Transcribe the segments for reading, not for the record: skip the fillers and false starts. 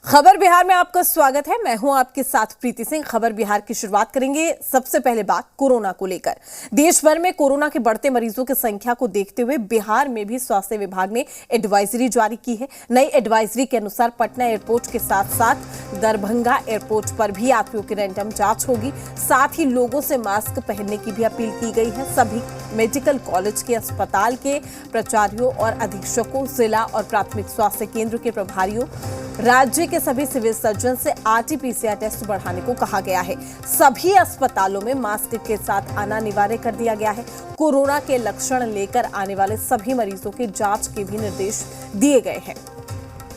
खबर बिहार में आपका स्वागत है। मैं हूं आपके साथ प्रीति सिंह। खबर बिहार की शुरुआत करेंगे। सबसे पहले बात कोरोना को लेकर। देश भर में कोरोना के बढ़ते मरीजों की संख्या को देखते हुए बिहार में भी स्वास्थ्य विभाग ने एडवाइजरी जारी की है। नई एडवाइजरी के अनुसार पटना एयरपोर्ट के साथ साथ दरभंगा एयरपोर्ट पर भी यात्रियों की रैंडम जांच होगी। साथ ही लोगों से मास्क पहनने की भी अपील की गई है। सभी मेडिकल कॉलेज के अस्पताल के प्राचार्यों और अधीक्षकों, जिला और प्राथमिक स्वास्थ्य केंद्र के प्रभारियों, राज्य के सभी सिविल सर्जन से आरटी-पीसीआर टेस्ट बढ़ाने को कहा गया है। सभी अस्पतालों में मास्क के साथ आना अनिवार्य कर दिया गया है। कोरोना के लक्षण लेकर आने वाले सभी मरीजों की जांच के भी निर्देश दिए गए हैं।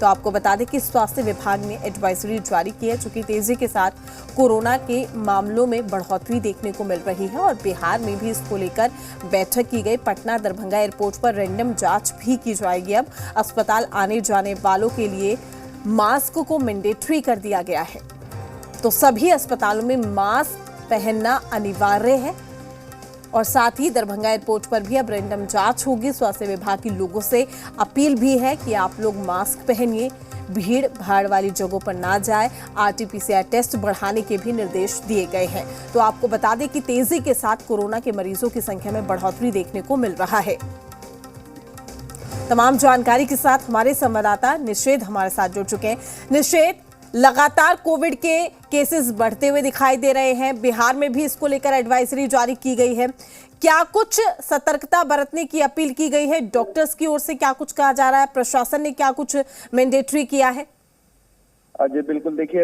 तो आपको बता दें कि स्वास्थ्य विभाग ने एडवाइजरी जारी की है, चूंकि तेजी के साथ कोरोना के मामलों में बढ़ोतरी देखने को मिल रही है और बिहार में भी इसको लेकर बैठक की गई। पटना दरभंगा एयरपोर्ट पर रैंडम जांच भी की जाएगी। अब अस्पताल आने जाने वालों के लिए मास्क को मैंडेटरी कर दिया गया है, तो सभी अस्पतालों में मास्क पहनना अनिवार्य है। और साथ ही दरभंगा एयरपोर्ट पर भी अब रैंडम जांच होगी। स्वास्थ्य विभाग की लोगों से अपील भी है कि आप लोग मास्क पहनिए, भीड़ भाड़ वाली जगहों पर ना जाए। आरटी-पीसीआर टेस्ट बढ़ाने के भी निर्देश दिए गए हैं। तो आपको बता दें कि तेजी के साथ कोरोना के मरीजों की संख्या में बढ़ोतरी देखने को मिल रहा है। तमाम जानकारी के साथ हमारे संवाददाता निषेध हमारे साथ जुड़ चुके हैं। निषेध, लगातार कोविड के केसेस बढ़ते हुए दिखाई दे रहे हैं। बिहार में भी इसको लेकर एडवाइजरी जारी की गई है। क्या कुछ सतर्कता बरतने की अपील की गई है? डॉक्टर्स की ओर से क्या कुछ कहा जा रहा है? प्रशासन ने क्या कुछ मैंडेटरी किया है? जी बिल्कुल, देखिए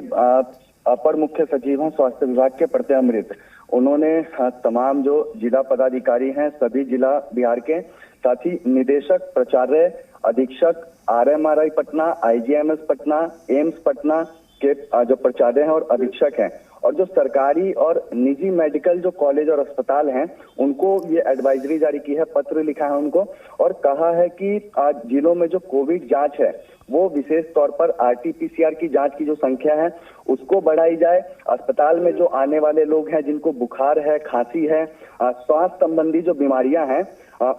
अपर मुख्य सचिव हैं स्वास्थ्य विभाग के प्रत्यय अमृत, उन्होंने तमाम जो जिला पदाधिकारी हैं सभी जिला बिहार के, साथ ही निदेशक, प्राचार्य, अधीक्षक, RMRI Patna, IGMS Patna, AIIMS Patna के जो प्राचार्य हैं और अधीक्षक हैं, और जो सरकारी और निजी मेडिकल जो कॉलेज और अस्पताल हैं, उनको ये एडवाइजरी जारी की है, पत्र लिखा है उनको और कहा है कि जिलों में जो कोविड जांच है वो विशेष तौर पर आरटी-पीसीआर की जांच की जो संख्या है उसको बढ़ाई जाए। अस्पताल में जो आने वाले लोग हैं जिनको बुखार है, खांसी है, श्वास संबंधी जो बीमारियां हैं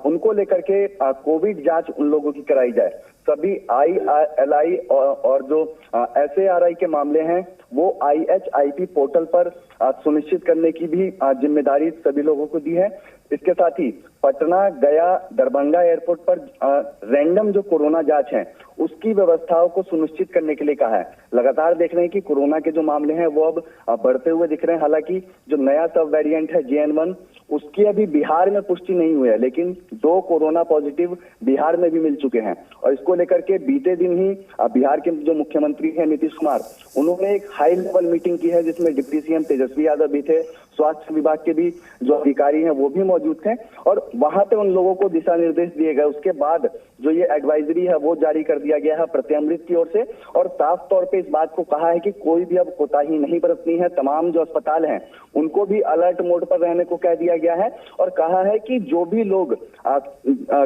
उनको लेकर के कोविड जांच उन लोगों की कराई जाए। सभी ILI और जो SARI के मामले हैं वो IHIP पोर्टल पर सुनिश्चित करने की भी जिम्मेदारी सभी लोगों को दी है। इसके साथ ही पटना, गया, दरभंगा एयरपोर्ट पर रैंडम जो कोरोना जांच है उसकी व्यवस्थाओं को सुनिश्चित करने के लिए कहा है। लगातार देख रहे हैं कि कोरोना के जो मामले हैं वो अब बढ़ते हुए दिख रहे हैं। हालांकि जो नया सब वेरिएंट है JN1 उसकी अभी बिहार में पुष्टि नहीं हुई है, लेकिन 2 कोरोना पॉजिटिव बिहार में भी मिल चुके हैं। और इसको लेकर के बीते दिन ही बिहार के जो मुख्यमंत्री हैं नीतीश कुमार, उन्होंने एक हाई लेवल मीटिंग की है जिसमें डिप्टी सीएम तेजस्वी यादव भी थे, स्वास्थ्य विभाग के भी जो अधिकारी हैं वो भी मौजूद थे और वहां पे उन लोगों को दिशा निर्देश दिए गए। उसके बाद जो ये एडवाइजरी है वो जारी कर दिया गया है प्रत्यय अमृत की ओर से, और साफ तौर पे इस बात को कहा है कि कोई भी अब कोताही नहीं बरतनी है। तमाम जो अस्पताल हैं उनको भी अलर्ट मोड पर रहने को कह दिया गया है और कहा है कि जो भी लोग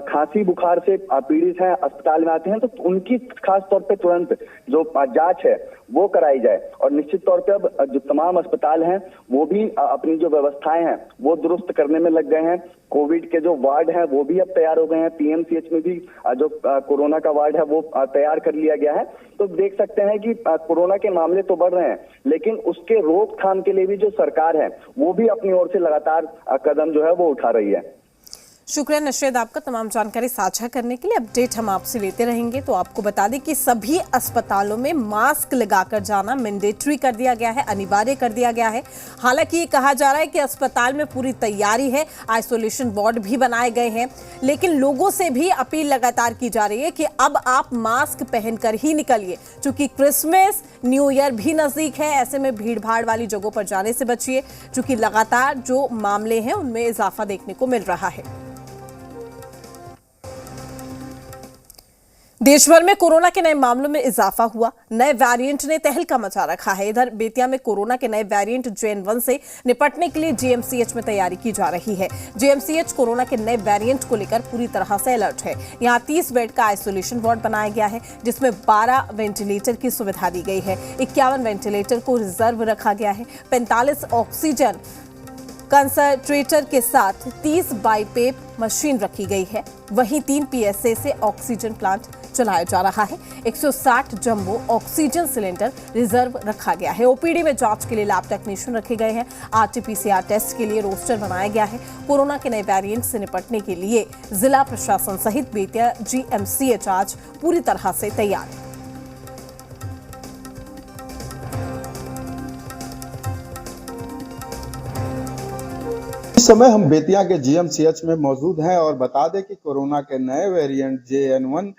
खांसी बुखार से पीड़ित हैं, अस्पताल में आते हैं, तो उनकी खास तौर पे तुरंत जो जांच है वो कराई जाए। और निश्चित तौर पे अब जो तमाम अस्पताल हैं वो भी अपनी जो व्यवस्थाएं हैं वो दुरुस्त करने में लग गए हैं। कोविड के जो वार्ड हैं वो भी अब तैयार हो गए हैं। PMCH में भी जो कोरोना का वार्ड है वो तैयार कर लिया गया है। तो देख सकते हैं कि कोरोना के मामले तो बढ़ रहे हैं, लेकिन उसके रोकथाम के लिए भी जो सरकार है वो भी अपनी ओर से लगातार कदम जो है वो उठा रही है। शुक्रिया निषेध आपका तमाम जानकारी साझा करने के लिए। अपडेट हम आपसे लेते रहेंगे। तो आपको बता दें कि सभी अस्पतालों में मास्क लगाकर जाना मैंडेटरी कर दिया गया है, अनिवार्य कर दिया गया है। हालांकि ये कहा जा रहा है कि अस्पताल में पूरी तैयारी है, आइसोलेशन वार्ड भी बनाए गए हैं, लेकिन लोगों से भी अपील लगातार की जा रही है कि अब आप मास्क पहनकर ही निकलिए, क्योंकि क्रिसमस, न्यू ईयर भी नजदीक है। ऐसे में भीड़ भाड़ वाली जगहों पर जाने से बचिए, क्योंकि लगातार जो मामले हैं उनमें इजाफा देखने को मिल रहा है। देश भर में कोरोना के नए मामलों में इजाफा हुआ। नए वेरिएंट ने तहलका मचा रखा है। इधर बेतिया में कोरोना के नए वेरिएंट JN1 से निपटने के लिए GMCH में तैयारी की जा रही है। GMCH कोरोना के नए वेरिएंट को लेकर पूरी तरह से अलर्ट है। यहां 30 बेड का आइसोलेशन वार्ड बनाया गया है, जिसमें 12 वेंटिलेटर की सुविधा दी गई है। 51 वेंटिलेटर को रिजर्व रखा गया है। 45 ऑक्सीजन कंसंट्रेटर के साथ 30 बाईपेप मशीन रखी गई है। वहीं 3 PSA से ऑक्सीजन प्लांट चलाया जा रहा है। 160 जंबो ऑक्सीजन सिलेंडर रिजर्व रखा गया है। ओपीडी में जांच के लिए लैब टेक्नीशियन रखे गए हैं। आरटी-पीसीआर टेस्ट के लिए रोस्टर बनाया गया है। कोरोना के नए वेरिएंट से निपटने के लिए जिला प्रशासन सहित बेतिया जीएमसीएच आज पूरी तरह से तैयार है। इस समय हम बेतिया के जीएमसीएच में मौजूद हैं और बता दें कि कोरोना के नए वेरिएंट JN1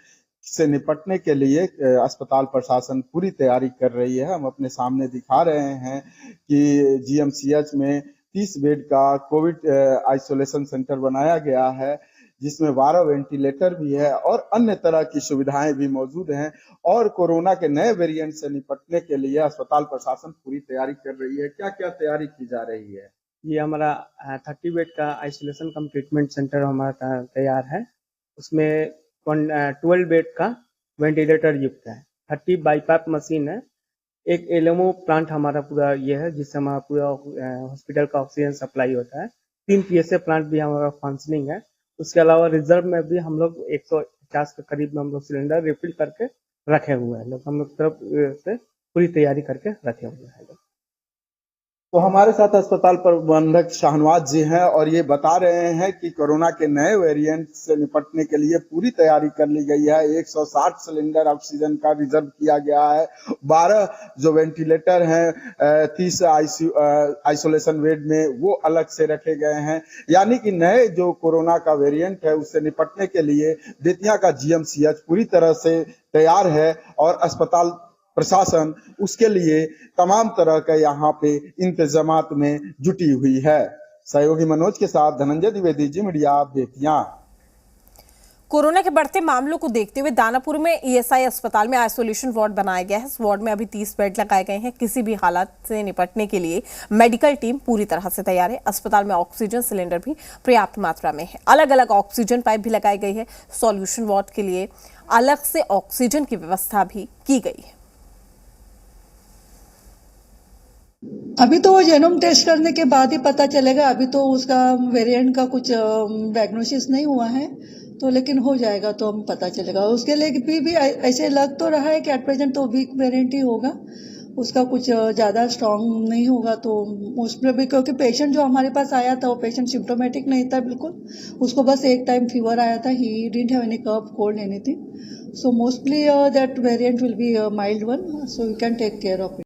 से निपटने के लिए अस्पताल प्रशासन पूरी तैयारी कर रही है। हम अपने सामने दिखा रहे हैं कि जीएमसीएच में 30 बेड का कोविड आइसोलेशन सेंटर बनाया गया है, जिसमें 12 वेंटिलेटर भी है और अन्य तरह की सुविधाएं भी मौजूद हैं। और कोरोना के नए वेरिएंट से निपटने के लिए अस्पताल प्रशासन पूरी तैयारी कर रही है। क्या क्या तैयारी की जा रही है? ये हमारा 30 बेड का आइसोलेशन कम ट्रीटमेंट सेंटर हमारा तैयार है। उसमें 12 बेड का वेंटिलेटर युक्त है। 30 बाईपाप मशीन है। एक एलएमओ प्लांट हमारा पूरा ये है, जिससे हमारा पूरा हॉस्पिटल का ऑक्सीजन सप्लाई होता है। 3 PSA प्लांट भी हमारा फंक्शनिंग है। उसके अलावा रिजर्व में भी हम लोग 150 के करीब में हम लोग सिलेंडर रिफिल करके रखे हुए हैं। हम लोग तरफ से पूरी तैयारी करके रखे हुए हैं। तो हमारे साथ अस्पताल प्रबंधक शाहनवाज जी हैं और ये बता रहे हैं कि कोरोना के नए वेरिएंट से निपटने के लिए पूरी तैयारी कर ली गई है। 160 सिलेंडर ऑक्सीजन का रिजर्व किया गया है। 12 जो वेंटिलेटर हैं 30 आइसोलेशन बेड में वो अलग से रखे गए हैं। यानी कि नए जो कोरोना का वेरिएंट है उससे निपटने के लिए बेतिया का जीएमसीएच पूरी तरह से तैयार है और अस्पताल प्रशासन उसके लिए तमाम तरह का यहाँ पे इंतजामात में जुटी हुई है। सहयोगी मनोज के साथ धनंजय द्विवेदी, जी मीडिया, बेतिया। कोरोना के बढ़ते मामलों को देखते हुए दानापुर में ईएसआई अस्पताल में आइसोलेशन वार्ड बनाया गया है। इस वार्ड में अभी 30 बेड लगाए गए हैं। किसी भी हालात से निपटने के लिए मेडिकल टीम पूरी तरह से तैयार है। अस्पताल में ऑक्सीजन सिलेंडर भी पर्याप्त मात्रा में है। अलग अलग ऑक्सीजन पाइप भी लगाई गई है। सॉल्यूशन वार्ड के लिए अलग से ऑक्सीजन की व्यवस्था भी की गई है। अभी तो वो जेनोम टेस्ट करने के बाद ही पता चलेगा। अभी तो उसका वेरिएंट का कुछ डायग्नोसिस नहीं हुआ है, तो लेकिन हो जाएगा तो हम पता चलेगा। उसके लिए भी ऐसे लग तो रहा है कि एट प्रेजेंट तो वीक वेरिएंट ही होगा, उसका कुछ ज़्यादा स्ट्रांग नहीं होगा। तो उसमें भी क्योंकि पेशेंट जो हमारे पास आया था वो पेशेंट सिम्टोमेटिक नहीं था बिल्कुल, उसको बस एक टाइम फीवर आया था। He didn't have any cough, cold, anything. So mostly that variant will be mild one, so you can take care of it.